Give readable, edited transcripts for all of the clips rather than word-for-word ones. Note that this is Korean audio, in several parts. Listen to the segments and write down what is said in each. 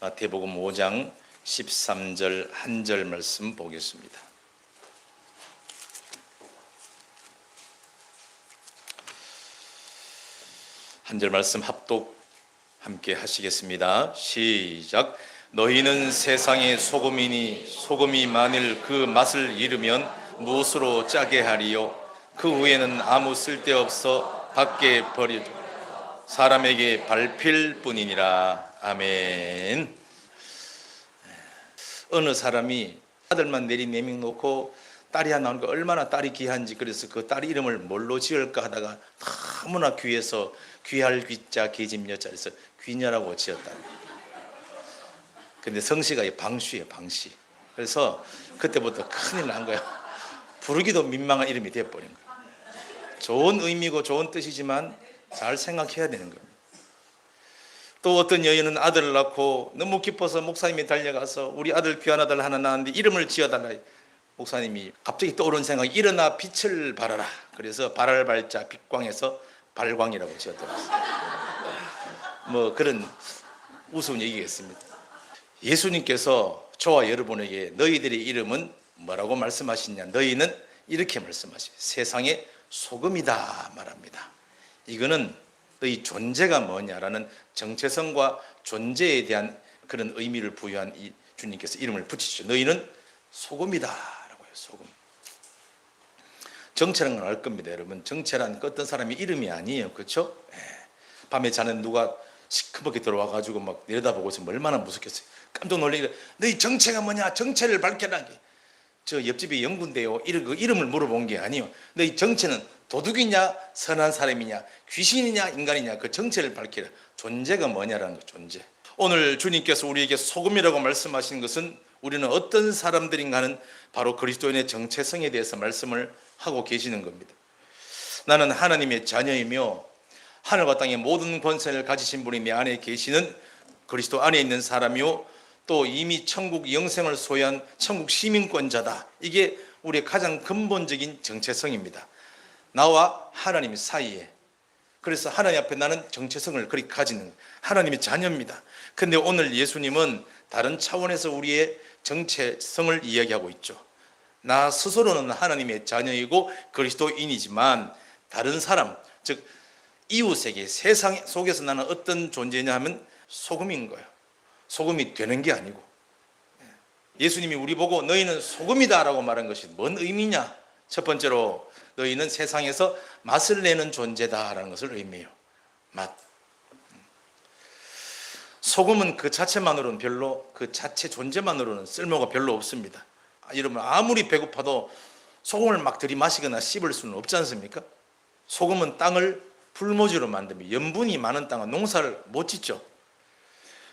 마태복음 5장 13절 한 절 말씀 보겠습니다. 한 절 말씀 합독 함께 하시겠습니다. 시작. 너희는 세상의 소금이니 소금이 만일 그 맛을 잃으면 무엇으로 짜게 하리요? 그 후에는 아무 쓸데없어 밖에 버려 사람에게 밟힐 뿐이니라. 아멘. 어느 사람이 아들만 내리 4명 놓고 딸이 하나 나오니까 얼마나 딸이 귀한지, 그래서 그 딸 이름을 뭘로 지을까 하다가 너무나 귀해서 귀할 귀자 계집 여자 해서 귀녀라고 지었다. 근데 성씨가 방씨예요, 방씨. 그래서 그때부터 큰일 난 거야. 부르기도 민망한 이름이 되어버린 거야. 좋은 의미고 좋은 뜻이지만 잘 생각해야 되는 겁니다. 또 어떤 여인은 아들을 낳고 너무 기뻐서 목사님이 달려가서 우리 아들 귀한 아들 하나 낳았는데 이름을 지어달라. 목사님이 갑자기 떠오른 생각이 일어나 빛을 발하라. 그래서 발할 발자 빛광에서 발광이라고 지었더라고요. 뭐 그런 우스운 얘기겠습니다. 예수님께서 저와 여러분에게 너희들의 이름은 뭐라고 말씀하시냐? 너희는 이렇게 말씀하시죠. 세상의 소금이다 말합니다. 이거는 너희 존재가 뭐냐라는 정체성과 존재에 대한 그런 의미를 부여한 이 주님께서 이름을 붙이시죠. 너희는 소금이다라고 해요. 소금. 정체라는 걸 알 겁니다, 여러분. 정체란 어떤 사람이 이름이 아니에요, 그렇죠? 밤에 자는 누가 시커멓게 들어와가지고 막 내려다보고 있으면 얼마나 무섭겠어요. 깜짝 놀래기를 너희 정체가 뭐냐? 정체를 밝혀라. 저 옆집에 영군데요. 그 이름을 물어본 게 아니에요. 너희 정체는 도둑이냐, 선한 사람이냐, 귀신이냐, 인간이냐, 그 정체를 밝히라. 존재가 뭐냐라는 거, 존재. 오늘 주님께서 우리에게 소금이라고 말씀하신 것은 우리는 어떤 사람들인가 하는 바로 그리스도인의 정체성에 대해서 말씀을 하고 계시는 겁니다. 나는 하나님의 자녀이며 하늘과 땅의 모든 권세를 가지신 분이 내 안에 계시는 그리스도 안에 있는 사람이요, 또 이미 천국 영생을 소유한 천국 시민권자다. 이게 우리의 가장 근본적인 정체성입니다. 나와 하나님 사이에. 그래서 하나님 앞에 나는 정체성을 그렇게 가지는 하나님의 자녀입니다. 근데 오늘 예수님은 다른 차원에서 우리의 정체성을 이야기하고 있죠. 나 스스로는 하나님의 자녀이고 그리스도인이지만 다른 사람, 즉 이웃에게, 세상 속에서 나는 어떤 존재냐 하면 소금인 거예요. 소금이 되는 게 아니고. 예수님이 우리 보고 너희는 소금이다 라고 말한 것이 뭔 의미냐? 첫 번째로 너희는 세상에서 맛을 내는 존재다라는 것을 의미해요. 맛. 소금은 그 자체만으로는 별로, 그 자체 존재만으로는 쓸모가 별로 없습니다. 여러분 아무리 배고파도 소금을 막 들이마시거나 씹을 수는 없지 않습니까? 소금은 땅을 풀모지로 만듭니다. 염분이 많은 땅은 농사를 못 짓죠.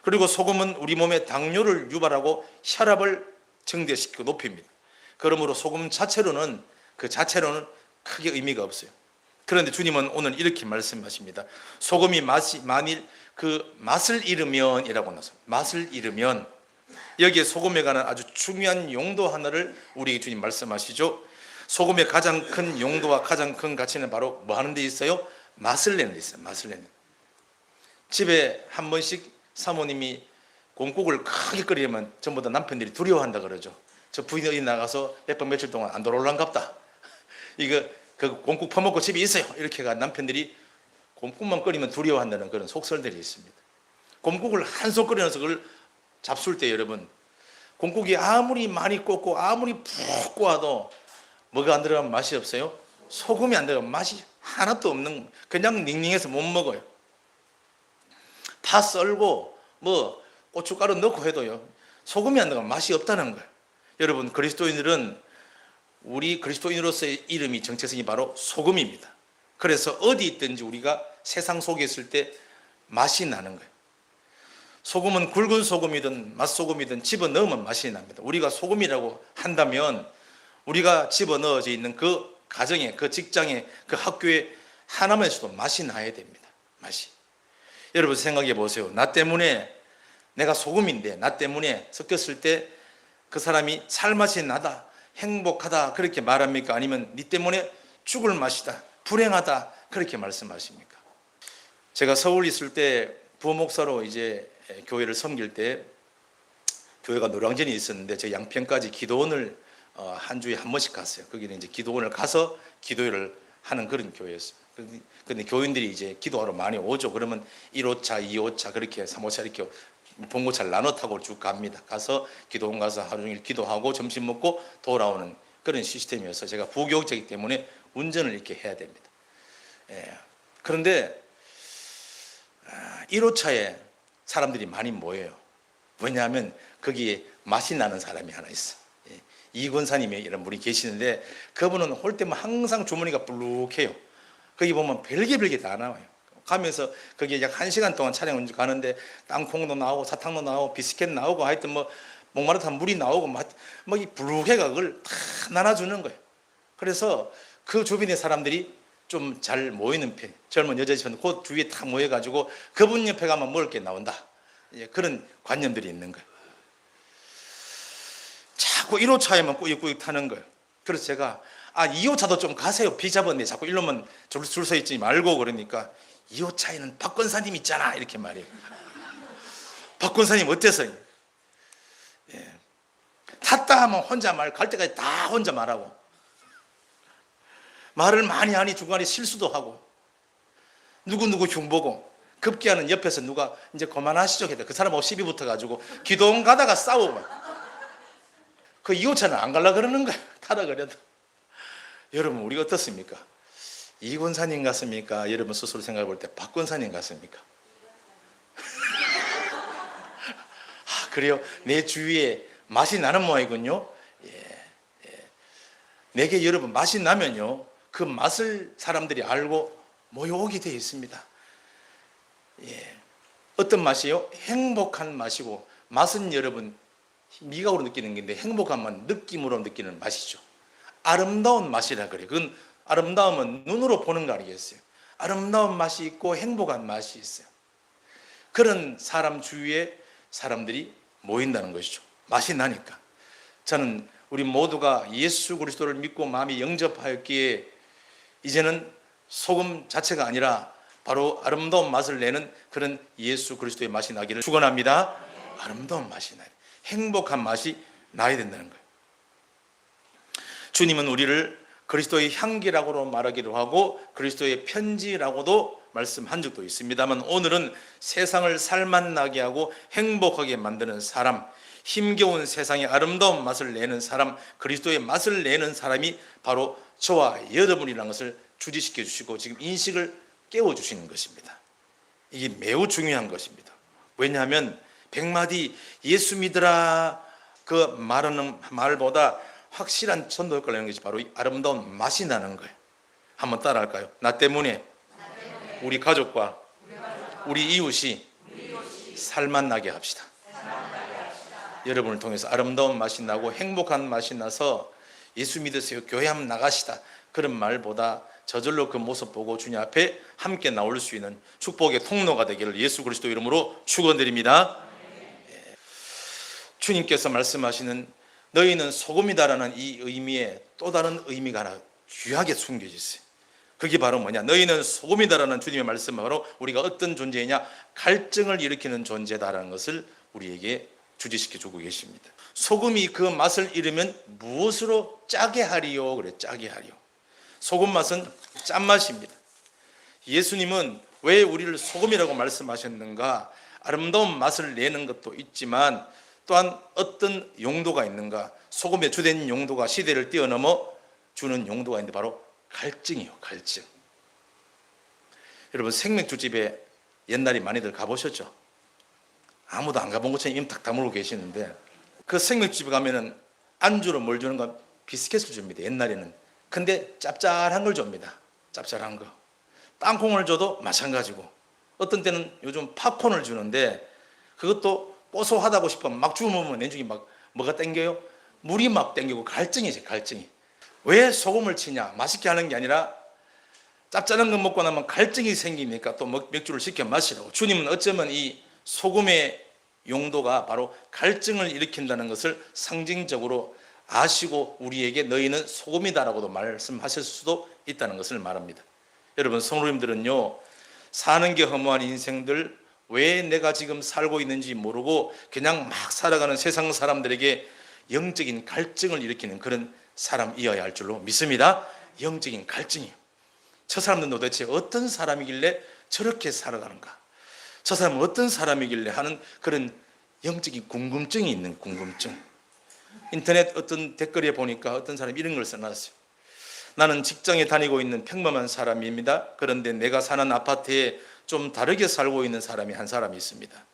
그리고 소금은 우리 몸에 당뇨를 유발하고 혈압을 증대시키고 높입니다. 그러므로 소금 자체로는 크게 의미가 없어요. 그런데 주님은 오늘 이렇게 말씀하십니다. 소금이 만일 그 맛을 잃으면 이라고 나서 맛을 잃으면, 여기에 소금에 관한 아주 중요한 용도 하나를 우리에게 주님 말씀하시죠. 소금의 가장 큰 용도와 가장 큰 가치는 바로 뭐 하는 데 있어요? 맛을 내는 데 있어요. 맛을 내는. 집에 한 번씩 사모님이 곰국을 크게 끓이면 전부 다 남편들이 두려워한다 그러죠. 저 부인이 어디 나가서 몇 번 며칠 동안 안 돌아올란갑다. 이거 그 곰국 퍼먹고 집에 있어요. 이렇게가 남편들이 곰국만 끓이면 두려워한다는 그런 속설들이 있습니다. 곰국을 한솥 끓여서 그걸 잡술 때 여러분, 곰국이 아무리 많이 꽂고 아무리 푹 구워도 뭐가 안 들어가면 맛이 없어요? 소금이 안 들어가면 맛이 하나도 없는, 그냥 닝닝해서 못 먹어요. 다 썰고 뭐 고춧가루 넣고 해도요, 소금이 안 들어가면 맛이 없다는 거예요. 여러분, 그리스도인들은 우리 그리스도인으로서의 이름이, 정체성이 바로 소금입니다. 그래서 어디 있든지 우리가 세상 속에 있을 때 맛이 나는 거예요. 소금은 굵은 소금이든 맛소금이든 집어넣으면 맛이 납니다. 우리가 소금이라고 한다면 우리가 집어넣어져 있는 그 가정에, 그 직장에, 그 학교에 하나만에서도 맛이 나야 됩니다. 맛이. 여러분 생각해 보세요. 나 때문에, 내가 소금인데 나 때문에 섞였을 때 그 사람이 살맛이 나다, 행복하다 그렇게 말합니까? 아니면 네 때문에 죽을 맛이다, 불행하다 그렇게 말씀하십니까? 제가 서울 있을 때 부목사로 이제 교회를 섬길 때 교회가 노량진에 있었는데 저 양평까지 기도원을 한 주에 한 번씩 갔어요. 거기는 이제 기도원을 가서 기도회를 하는 그런 교회였어요. 근데 교인들이 이제 기도하러 많이 오죠. 그러면 1호차, 2호차 그렇게 3호차 이렇게 봉고차를 나눠 타고 쭉 갑니다. 가서 기도원 가서 하루 종일 기도하고 점심 먹고 돌아오는 그런 시스템이어서 제가 부교육자이기 때문에 운전을 이렇게 해야 됩니다. 그런데 1호차에 사람들이 많이 모여요. 왜냐하면 거기에 맛이 나는 사람이 하나 있어. 이권사님이 이런 분이 계시는데 그분은 올 때면 항상 주머니가 불룩해요. 거기 보면 별게 다 나와요. 가면서 거기에 약 1시간 동안 촬영을 가는데 땅콩도 나오고 사탕도 나오고 비스켓 나오고 하여튼 뭐 목마르다 물이 나오고 막 이 불룩해가 그걸 다 나눠주는 거예요. 그래서 그 주변의 사람들이 좀 잘 모이는 편, 젊은 여자들은 그 주위에 다 모여가지고 그분 옆에 가면 먹을 게 나온다. 그런 관념들이 있는 거예요. 자꾸 1호차에만 꾸역꾸역 타는 거예요. 그래서 제가 2호차도 좀 가세요. 비 잡았네. 자꾸 이러면 줄 서 있지 말고. 그러니까 2호차에는 박권사님 있잖아. 이렇게 말해요. 박권사님 어때서요? 탔다 하면 혼자 말, 갈 때까지 다 혼자 말하고 말을 많이 하니 중간에 실수도 하고 누구 흉보고 급기야는 옆에서 누가 이제 그만하시죠. 그 사람하고 시비 붙어가지고 기도원 가다가 싸우고 그 2호차는 안 가려고 그러는 거야. 타다 그래도. 여러분 우리가 어떻습니까? 이권사님 같습니까? 여러분 스스로 생각해 볼 때 박권사님 같습니까? 그래요? 내 주위에 맛이 나는 모양이군요. 내게 여러분 맛이 나면요 그 맛을 사람들이 알고 모여오게 되어 있습니다. 어떤 맛이요? 행복한 맛이고 맛은 여러분 미각으로 느끼는 건데 행복한 맛 느낌으로 느끼는 맛이죠. 아름다운 맛이라 그래요. 그건 아름다움은 눈으로 보는 거 아니겠어요? 아름다운 맛이 있고 행복한 맛이 있어요. 그런 사람 주위에 사람들이 모인다는 것이죠. 맛이 나니까. 저는 우리 모두가 예수 그리스도를 믿고 마음이 영접하였기에 이제는 소금 자체가 아니라 바로 아름다운 맛을 내는 그런 예수 그리스도의 맛이 나기를 축원합니다. 아름다운 맛이 나요. 행복한 맛이 나야 된다는 거예요. 주님은 우리를 그리스도의 향기라고 말하기도 하고 그리스도의 편지라고도 말씀한 적도 있습니다만 오늘은 세상을 살맛나게 하고 행복하게 만드는 사람, 힘겨운 세상에 아름다운 맛을 내는 사람, 그리스도의 맛을 내는 사람이 바로 저와 여러분이라는 것을 주지시켜 주시고 지금 인식을 깨워주시는 것입니다. 이게 매우 중요한 것입니다. 왜냐하면 100마디 예수 믿으라 그 말하는 말보다 확실한 전도 효과를 내는 것이 바로 이 아름다운 맛이 나는 거예요. 한번 따라 할까요? 나 때문에 우리 가족과 우리 이웃이 살맛나게 합시다. 여러분을 통해서 아름다운 맛이 나고 행복한 맛이 나서 예수 믿으세요, 교회 한번 나가시다 그런 말보다 저절로 그 모습 보고 주님 앞에 함께 나올 수 있는 축복의 통로가 되기를 예수 그리스도 이름으로 축원드립니다. 주님께서 말씀하시는 너희는 소금이다라는 이 의미에 또 다른 의미가 하나 귀하게 숨겨져 있어요. 그게 바로 뭐냐? 너희는 소금이다라는 주님의 말씀은 바로 우리가 어떤 존재이냐? 갈증을 일으키는 존재다라는 것을 우리에게 주지시켜 주고 계십니다. 소금이 그 맛을 잃으면 무엇으로 짜게 하리요? 그래, 짜게 하리요. 소금 맛은 짠맛입니다. 예수님은 왜 우리를 소금이라고 말씀하셨는가? 아름다운 맛을 내는 것도 있지만 또한 어떤 용도가 있는가? 소금의 주된 용도가 시대를 뛰어넘어 주는 용도가 있는데 바로 갈증이요, 갈증. 여러분 생맥주집에 옛날에 많이들 가보셨죠? 아무도 안 가본 것처럼 입 탁 다물고 계시는데 그 생맥주집에 가면은 안주로 뭘 주는가? 비스켓을 줍니다. 옛날에는. 근데 짭짤한 걸 줍니다. 짭짤한 거. 땅콩을 줘도 마찬가지고 어떤 때는 요즘 팝콘을 주는데 그것도 고소하다고 싶으면 막 주우면 내중에 막 뭐가 땡겨요? 물이 막 땡기고 갈증이지, 갈증이. 왜 소금을 치냐? 맛있게 하는 게 아니라 짭짤한 거 먹고 나면 갈증이 생기니까 또 맥주를 시켜 마시라고. 주님은 어쩌면 이 소금의 용도가 바로 갈증을 일으킨다는 것을 상징적으로 아시고 우리에게 너희는 소금이다라고도 말씀하실 수도 있다는 것을 말합니다. 여러분 성도님들은요, 사는 게 허무한 인생들, 왜 내가 지금 살고 있는지 모르고 그냥 막 살아가는 세상 사람들에게 영적인 갈증을 일으키는 그런 사람이어야 할 줄로 믿습니다. 영적인 갈증이요. 저 사람들은 도대체 어떤 사람이길래 저렇게 살아가는가? 저 사람은 어떤 사람이길래 하는 그런 영적인 궁금증이 있는 궁금증. 인터넷 어떤 댓글에 보니까 어떤 사람이 이런 걸 써놨어요. 나는 직장에 다니고 있는 평범한 사람입니다. 그런데 내가 사는 아파트에 좀 다르게 살고 있는 사람이 한 사람이 있습니다.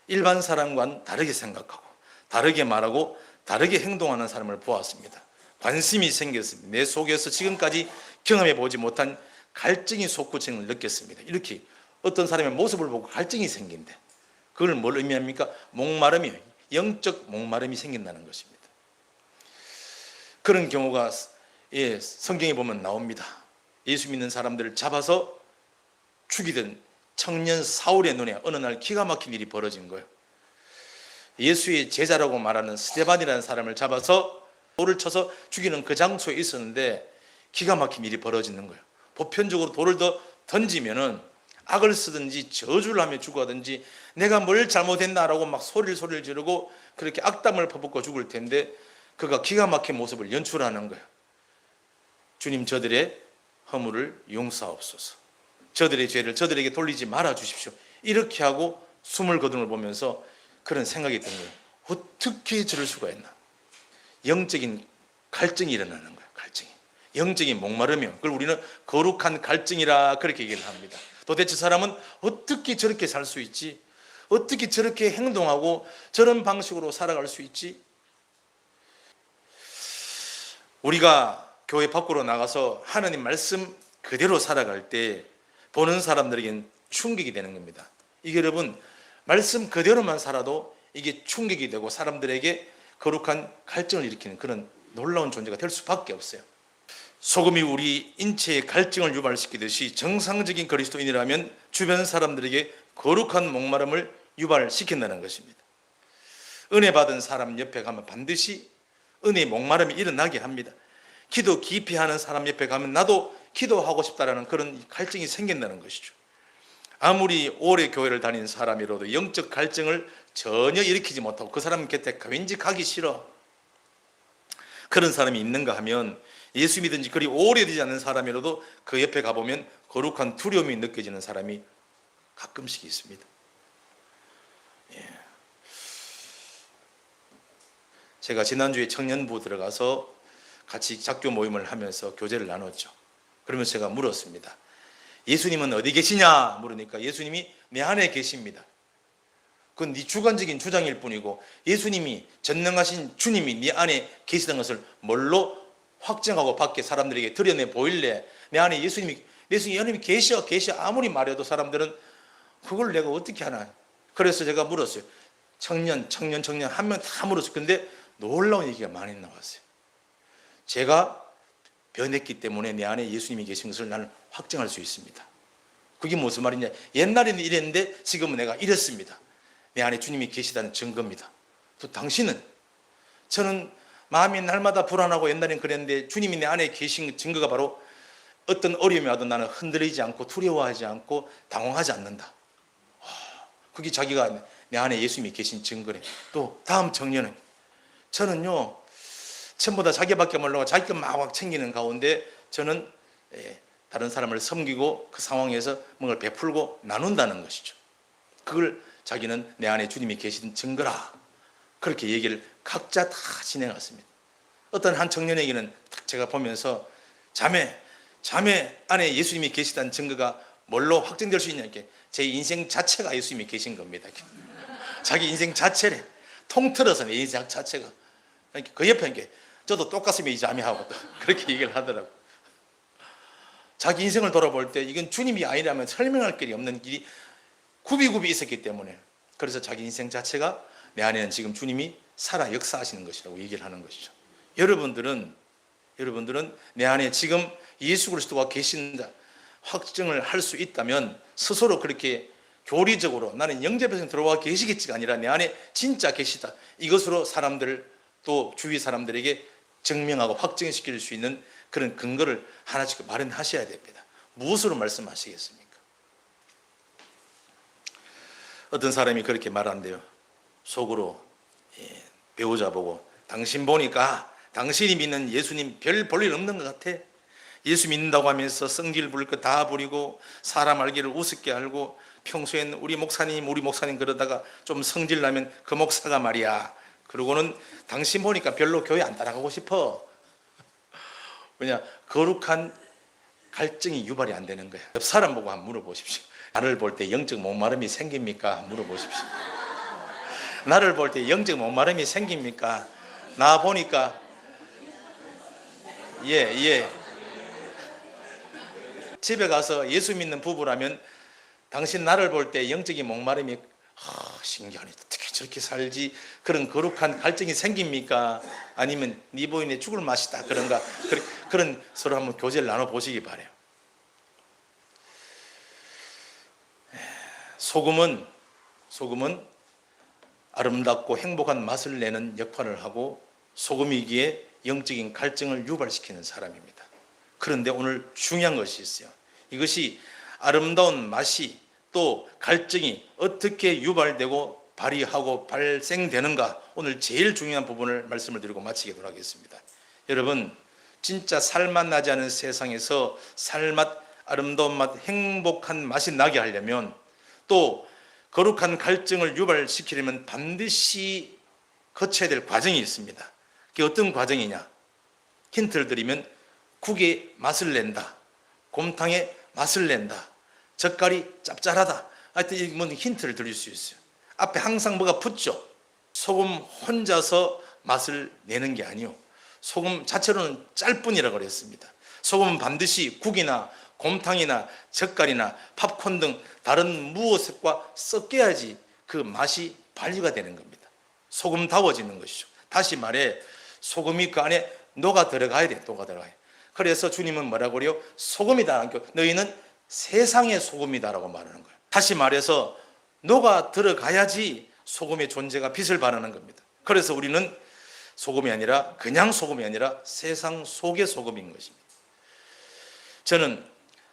일반 사람과는 다르게 생각하고 다르게 말하고 다르게 행동하는 사람을 보았습니다. 관심이 생겼습니다. 내 속에서 지금까지 경험해 보지 못한 갈증이 솟구침을 느꼈습니다. 이렇게 어떤 사람의 모습을 보고 갈증이 생긴대. 그걸 뭘 의미합니까? 목마름이요. 영적 목마름이 생긴다는 것입니다. 그런 경우가 성경에 보면 나옵니다. 예수 믿는 사람들을 잡아서 죽이던 청년 사울의 눈에 어느 날 기가 막힌 일이 벌어진 거예요. 예수의 제자라고 말하는 스데반이라는 사람을 잡아서 돌을 쳐서 죽이는 그 장소에 있었는데 기가 막힌 일이 벌어지는 거예요. 보편적으로 돌을 더 던지면은 악을 쓰든지 저주를 하며 죽어든지 내가 뭘 잘못했나라고 막 소리를 지르고 그렇게 악담을 퍼붓고 죽을 텐데 그가 기가 막힌 모습을 연출하는 거예요. 주님, 저들의 허물을 용서하옵소서. 저들의 죄를 저들에게 돌리지 말아 주십시오. 이렇게 하고 숨을 거두는 걸 보면서 그런 생각이 든 거예요. 어떻게 저럴 수가 있나? 영적인 갈증이 일어나는 거예요. 갈증이. 영적인 목마름이요. 그걸 우리는 거룩한 갈증이라 그렇게 얘기를 합니다. 도대체 사람은 어떻게 저렇게 살 수 있지? 어떻게 저렇게 행동하고 저런 방식으로 살아갈 수 있지? 우리가 교회 밖으로 나가서 하나님 말씀 그대로 살아갈 때 보는 사람들에게는 충격이 되는 겁니다. 이게 여러분, 말씀 그대로만 살아도 이게 충격이 되고 사람들에게 거룩한 갈증을 일으키는 그런 놀라운 존재가 될 수밖에 없어요. 소금이 우리 인체의 갈증을 유발시키듯이 정상적인 그리스도인이라면 주변 사람들에게 거룩한 목마름을 유발시킨다는 것입니다. 은혜 받은 사람 옆에 가면 반드시 은혜의 목마름이 일어나게 합니다. 기도 깊이 하는 사람 옆에 가면 나도 기도하고 싶다라는 그런 갈증이 생긴다는 것이죠. 아무리 오래 교회를 다닌 사람이라도 영적 갈증을 전혀 일으키지 못하고 그 사람 곁에 왠지 가기 싫어, 그런 사람이 있는가 하면 예수 믿은 지 그리 오래되지 않은 사람이라도 그 옆에 가보면 거룩한 두려움이 느껴지는 사람이 가끔씩 있습니다. 제가 지난주에 청년부 들어가서 같이 작교 모임을 하면서 교제를 나눴죠. 그러면서 제가 물었습니다. 예수님은 어디 계시냐 물으니까 예수님이 내 안에 계십니다. 그건 네 주관적인 주장일 뿐이고 예수님이 전능하신 주님이 네 안에 계시던 것을 뭘로 확정하고 밖에 사람들에게 드러내 보일래? 내 안에 예수님이 계셔 아무리 말해도 사람들은 그걸 내가 어떻게 하나. 그래서 제가 물었어요. 청년 한 명 다 물었어요. 근데 놀라운 얘기가 많이 나왔어요. 제가 변했기 때문에 내 안에 예수님이 계신 것을 나는 확정할 수 있습니다. 그게 무슨 말이냐? 옛날에는 이랬는데 지금은 내가 이랬습니다. 내 안에 주님이 계시다는 증거입니다. 또 당신은? 저는 마음이 날마다 불안하고 옛날엔 그랬는데 주님이 내 안에 계신 증거가 바로 어떤 어려움이 와도 나는 흔들리지 않고 두려워하지 않고 당황하지 않는다. 그게 자기가 내 안에 예수님이 계신 증거래. 또 다음 청년은 저는요, 전부 다 자기밖에 모르고 자기가 막 챙기는 가운데 저는 다른 사람을 섬기고 그 상황에서 뭔가를 베풀고 나눈다는 것이죠. 그걸 자기는 내 안에 주님이 계신 증거라. 그렇게 얘기를 각자 다 진행했습니다. 어떤 한 청년에게는 제가 보면서 자매 안에 예수님이 계시다는 증거가 뭘로 확정될 수 있냐, 이렇게 제 인생 자체가 예수님이 계신 겁니다. 자기 인생 자체를 통틀어서 내 인생 자체가. 그 옆에 이렇게 저도 똑같으면 이 자매하고 그렇게 얘기를 하더라고. 자기 인생을 돌아볼 때 이건 주님이 아니라면 설명할 길이 없는 길이 굽이굽이 있었기 때문에, 그래서 자기 인생 자체가 내 안에는 지금 주님이 살아 역사하시는 것이라고 얘기를 하는 것이죠. 여러분들은 내 안에 지금 예수 그리스도가 계신다 확증을 할 수 있다면 스스로 그렇게 교리적으로 나는 영접해서 들어와 계시겠지가 아니라 내 안에 진짜 계시다, 이것으로 사람들 또 주위 사람들에게 증명하고 확증시킬 수 있는 그런 근거를 하나씩 마련하셔야 됩니다. 무엇으로 말씀하시겠습니까? 어떤 사람이 그렇게 말한대요. 속으로 배우자 보고, 당신 보니까 당신이 믿는 예수님 별 볼 일 없는 것 같아. 예수 믿는다고 하면서 성질 부릴 거 다 부리고 사람 알기를 우습게 알고, 평소엔 우리 목사님 그러다가 좀 성질 나면 그 목사가 말이야. 그러고는 당신 보니까 별로 교회 안 따라가고 싶어. 왜냐? 거룩한 갈증이 유발이 안 되는 거야. 옆 사람 보고 한번 물어보십시오. 나를 볼 때 영적 목마름이 생깁니까? 물어보십시오. 나를 볼 때 영적 목마름이 생깁니까? 나 보니까 예. 집에 가서 예수 믿는 부부라면 당신 나를 볼 때 영적인 목마름이 신기하네, 어떻게 저렇게 살지, 그런 거룩한 갈증이 생깁니까? 아니면 네 부인의 죽을 맛이다 그런가? 그런 서로 한번 교제를 나눠보시기 바래요. 소금은 아름답고 행복한 맛을 내는 역할을 하고, 소금이기에 영적인 갈증을 유발시키는 사람입니다. 그런데 오늘 중요한 것이 있어요. 이것이 아름다운 맛이 또 갈증이 어떻게 유발되고 발휘하고 발생되는가, 오늘 제일 중요한 부분을 말씀을 드리고 마치도록 하겠습니다. 여러분, 진짜 살맛 나지 않은 세상에서 살맛, 아름다운 맛, 행복한 맛이 나게 하려면, 또 거룩한 갈증을 유발시키려면 반드시 거쳐야 될 과정이 있습니다. 그게 어떤 과정이냐? 힌트를 드리면 국의 맛을 낸다, 곰탕의 맛을 낸다, 젓갈이 짭짤하다. 하여튼 뭐 힌트를 드릴 수 있어요. 앞에 항상 뭐가 붙죠. 소금 혼자서 맛을 내는 게 아니요, 소금 자체로는 짤뿐이라고 그랬습니다. 소금은 반드시 국이나 곰탕이나 젓갈이나 팝콘 등 다른 무엇과 섞여야지 그 맛이 발휘가 되는 겁니다. 소금다워지는 것이죠. 다시 말해, 소금이 그 안에 녹아 들어가야 돼. 그래서 주님은 뭐라고 그래요? 소금이다. 너희는 세상의 소금이다라고 말하는 거예요. 다시 말해서 녹아 들어가야지 소금의 존재가 빛을 발하는 겁니다. 그래서 우리는 소금이 아니라, 그냥 소금이 아니라 세상 속의 소금인 것입니다.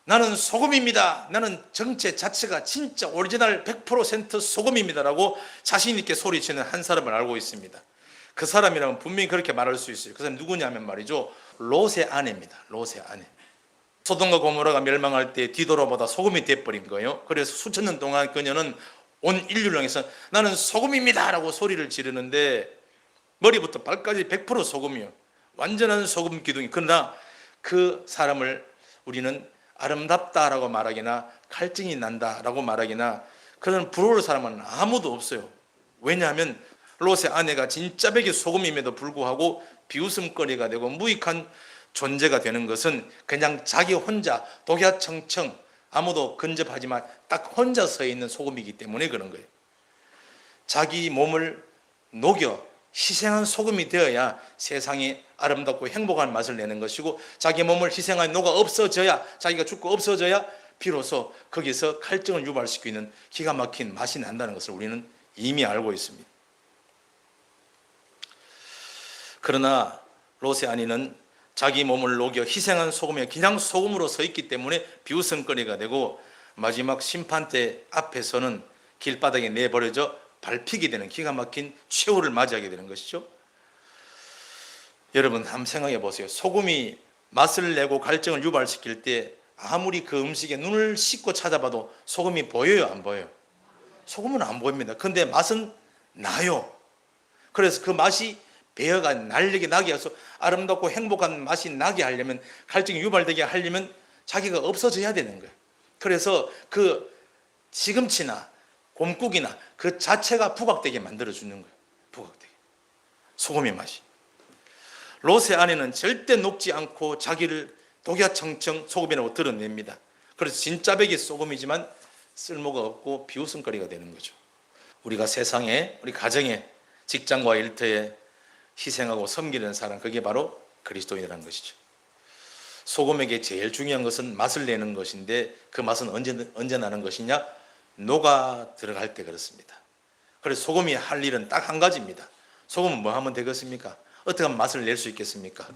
나는 소금입니다, 나는 정체 자체가 진짜 오리지널 100% 소금입니다라고 자신 있게 소리치는 한 사람을 알고 있습니다. 그 사람이라면 분명히 그렇게 말할 수 있어요. 그 사람이 누구냐면 말이죠, 롯의 아내입니다. 롯의 아내. 소돔과 고모라가 멸망할 때 뒤돌아보다 소금이 돼버린 거예요. 그래서 수천 년 동안 그녀는 온 인류를 향해서 나는 소금입니다 라고 소리를 지르는데, 머리부터 발까지 100% 소금이요. 완전한 소금 기둥이. 그러나 그 사람을 우리는 아름답다라고 말하기나 갈증이 난다라고 말하기나 그런 부러울 사람은 아무도 없어요. 왜냐하면 롯의 아내가 진짜 백의 소금임에도 불구하고 비웃음거리가 되고 무익한 존재가 되는 것은 그냥 자기 혼자 독야청청 아무도 근접하지만 딱 혼자 서 있는 소금이기 때문에 그런 거예요. 자기 몸을 녹여 희생한 소금이 되어야 세상에 아름답고 행복한 맛을 내는 것이고, 자기 몸을 희생한 녹아 없어져야, 자기가 죽고 없어져야 비로소 거기서 갈증을 유발시키는 기가 막힌 맛이 난다는 것을 우리는 이미 알고 있습니다. 그러나 롯의 아내는 자기 몸을 녹여 희생한 소금에 그냥 소금으로 서 있기 때문에 비웃음거리가 되고, 마지막 심판대 앞에서는 길바닥에 내버려져 밟히게 되는 기가 막힌 최후를 맞이하게 되는 것이죠. 여러분 한번 생각해 보세요. 소금이 맛을 내고 갈증을 유발시킬 때 아무리 그 음식에 눈을 씻고 찾아봐도 소금이 보여요, 안 보여요? 소금은 안 보입니다. 근데 맛은 나요. 그래서 그 맛이 배어가 날리게 나게 해서 아름답고 행복한 맛이 나게 하려면, 갈증이 유발되게 하려면 자기가 없어져야 되는 거예요. 그래서 그 시금치나 곰국이나 그 자체가 부각되게 만들어주는 거예요. 부각되게. 소금의 맛이. 롯의 아내는 절대 녹지 않고 자기를 독야청청 소금이라고 드러냅니다. 그래서 진짜 백이 소금이지만 쓸모가 없고 비웃음거리가 되는 거죠. 우리가 세상에, 우리 가정에, 직장과 일터에 희생하고 섬기는 사람, 그게 바로 그리스도인이라는 것이죠. 소금에게 제일 중요한 것은 맛을 내는 것인데, 그 맛은 언제 나는 것이냐? 녹아 들어갈 때 그렇습니다. 그래서 소금이 할 일은 딱 한 가지입니다. 소금은 뭐 하면 되겠습니까? 어떻게 하면 맛을 낼 수 있겠습니까?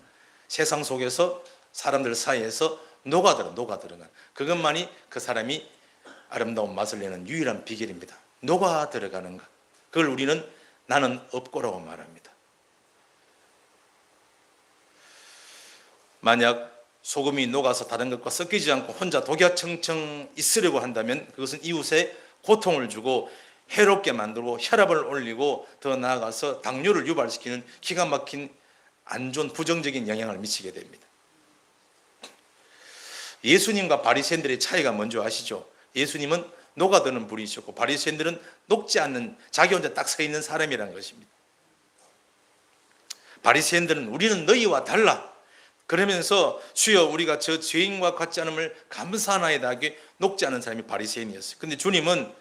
세상 속에서 사람들 사이에서 녹아들어간 그것만이 그 사람이 아름다운 맛을 내는 유일한 비결입니다. 녹아 들어가는가? 그걸 우리는 나는 없고라고 말합니다. 만약 소금이 녹아서 다른 것과 섞이지 않고 혼자 독야청청 있으려고 한다면 그것은 이웃에 고통을 주고 해롭게 만들고 혈압을 올리고 더 나아가서 당뇨를 유발시키는 기가 막힌 안 좋은 부정적인 영향을 미치게 됩니다. 예수님과 바리새인들의 차이가 뭔지 아시죠? 예수님은 녹아드는 분이셨고 바리새인들은 녹지 않는 자기 혼자 딱 서 있는 사람이라는 것입니다. 바리새인들은 우리는 너희와 달라 그러면서 주여 우리가 저 죄인과 같지 않음을 감사하나이다 하게 녹지 않은 사람이 바리새인이었어요. 근데 주님은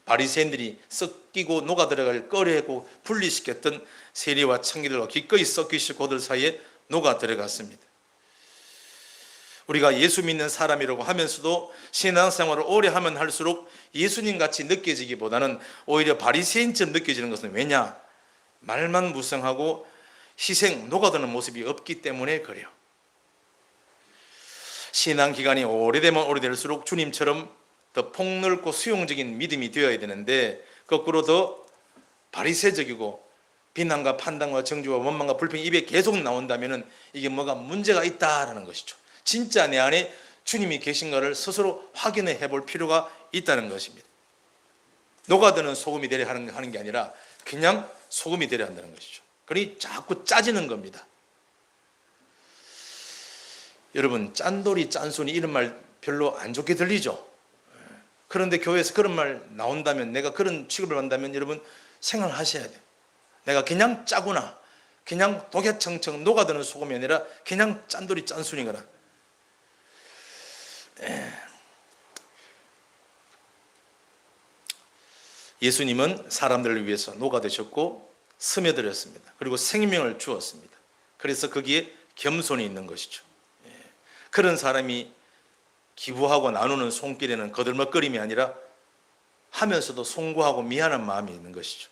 바리새인들이 섞이고 녹아들어갈 꺼려하고 분리시켰던 세리와 청기들과 기꺼이 섞이시고 그들 사이에 녹아들어갔습니다. 우리가 예수 믿는 사람이라고 하면서도 신앙생활을 오래 하면 할수록 예수님같이 느껴지기보다는 오히려 바리새인처럼 느껴지는 것은 왜냐? 말만 무성하고 희생, 녹아드는 모습이 없기 때문에 그래요. 신앙기간이 오래되면 오래될수록 주님처럼 더 폭넓고 수용적인 믿음이 되어야 되는데 거꾸로 더 바리새적이고 비난과 판단과 정죄와 원망과 불평이 입에 계속 나온다면 이게 뭐가 문제가 있다라는 것이죠. 진짜 내 안에 주님이 계신가를 스스로 확인해 볼 필요가 있다는 것입니다. 녹아드는 소금이 되려 하는 게 아니라 그냥 소금이 되려 한다는 것이죠. 그러니 자꾸 짜지는 겁니다. 여러분 짠돌이 짠순이 이런 말 별로 안 좋게 들리죠. 그런데 교회에서 그런 말 나온다면 내가 그런 취급을 받는다면 여러분 생각하셔야 돼요. 내가 그냥 짜구나 그냥 독야청청 녹아드는 소금이 아니라 그냥 짠돌이 짠순이거나. 예수님은 사람들을 위해서 녹아드셨고 스며들었습니다. 그리고 생명을 주었습니다. 그래서 거기에 겸손이 있는 것이죠. 그런 사람이 기부하고 나누는 손길에는 거들먹거림이 아니라 하면서도 송구하고 미안한 마음이 있는 것이죠.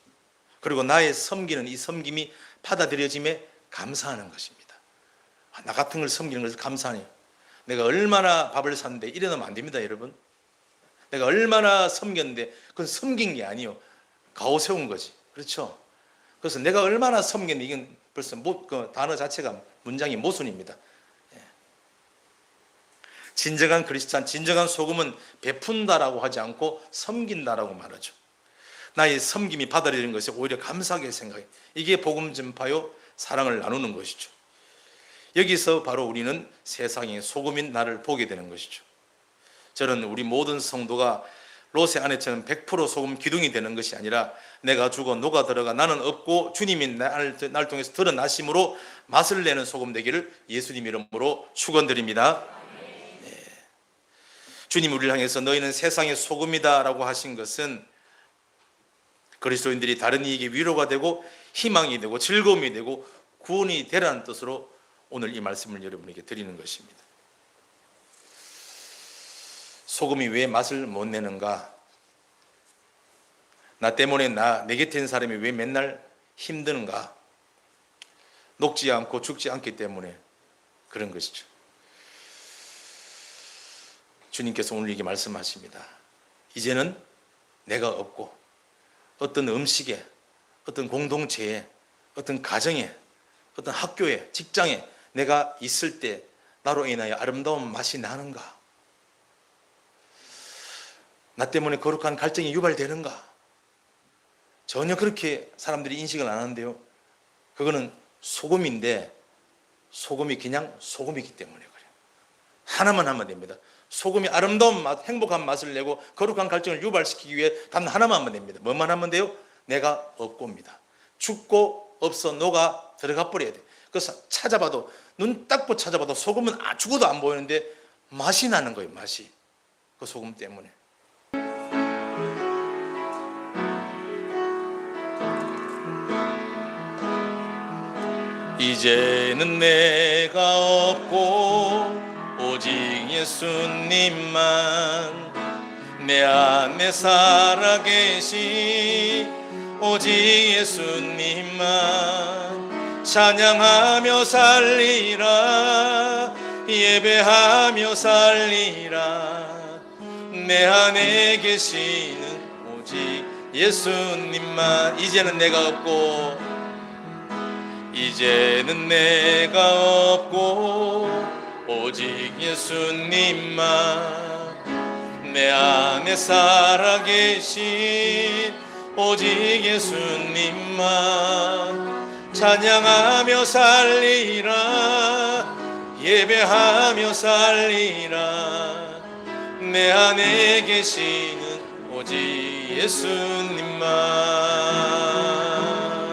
그리고 나의 섬기는 이 섬김이 받아들여짐에 감사하는 것입니다. 나 같은 걸 섬기는 것을 감사하네요. 내가 얼마나 밥을 샀는데 이러면 안 됩니다, 여러분. 내가 얼마나 섬겼는데 그건 섬긴 게 아니에요. 가오 세운 거지. 그렇죠? 그래서 내가 얼마나 섬겼는데 이건 벌써 그 단어 자체가 문장이 모순입니다. 진정한 크리스찬, 진정한 소금은 베푼다라고 하지 않고 섬긴다라고 말하죠. 나의 섬김이 받아들이는 것이 오히려 감사하게 생각해. 이게 복음 전파요, 사랑을 나누는 것이죠. 여기서 바로 우리는 세상의 소금인 나를 보게 되는 것이죠. 저는 우리 모든 성도가 롯의 아내처럼 100% 소금 기둥이 되는 것이 아니라 내가 죽어 녹아 들어가 나는 없고 주님이 날 통해서 드러나심으로 맛을 내는 소금 되기를 예수님 이름으로 축원드립니다. 네. 주님 우리를 향해서 너희는 세상의 소금이다 라고 하신 것은 그리스도인들이 다른 이에게 위로가 되고 희망이 되고 즐거움이 되고 구원이 되라는 뜻으로 오늘 이 말씀을 여러분에게 드리는 것입니다. 소금이 왜 맛을 못 내는가? 나 때문에 내 곁에 있는 사람이 왜 맨날 힘드는가? 녹지 않고 죽지 않기 때문에 그런 것이죠. 주님께서 오늘 이렇게 말씀하십니다. 이제는 내가 없고 어떤 음식에, 어떤 공동체에, 어떤 가정에, 어떤 학교에, 직장에 내가 있을 때 나로 인하여 아름다운 맛이 나는가? 나 때문에 거룩한 갈등이 유발되는가? 전혀 그렇게 사람들이 인식을 안 하는데요. 그거는 소금인데 소금이 그냥 소금이기 때문에 그래요. 하나만 하면 됩니다. 소금이 아름다운 맛, 행복한 맛을 내고 거룩한 갈증을 유발시키기 위해 단 하나만 하면 됩니다. 뭐만 하면 돼요? 내가 없고입니다. 죽고 없어 녹아 들어가 버려야 돼. 그래서 찾아봐도 눈 딱 보고 찾아봐도 소금은 죽어도 안 보이는데 맛이 나는 거예요. 맛이 그 소금 때문에. 이제는 내가 없고 오직 예수님만 내 안에 살아계시 오직 예수님만 찬양하며 살리라 예배하며 살리라 내 안에 계시는 오직 예수님만. 이제는 내가 없고, 이제는 내가 없고 오직 예수님만. 내 안에 살아계신 오직 예수님만. 찬양하며 살리라, 예배하며 살리라. 내 안에 계시는 오직 예수님만.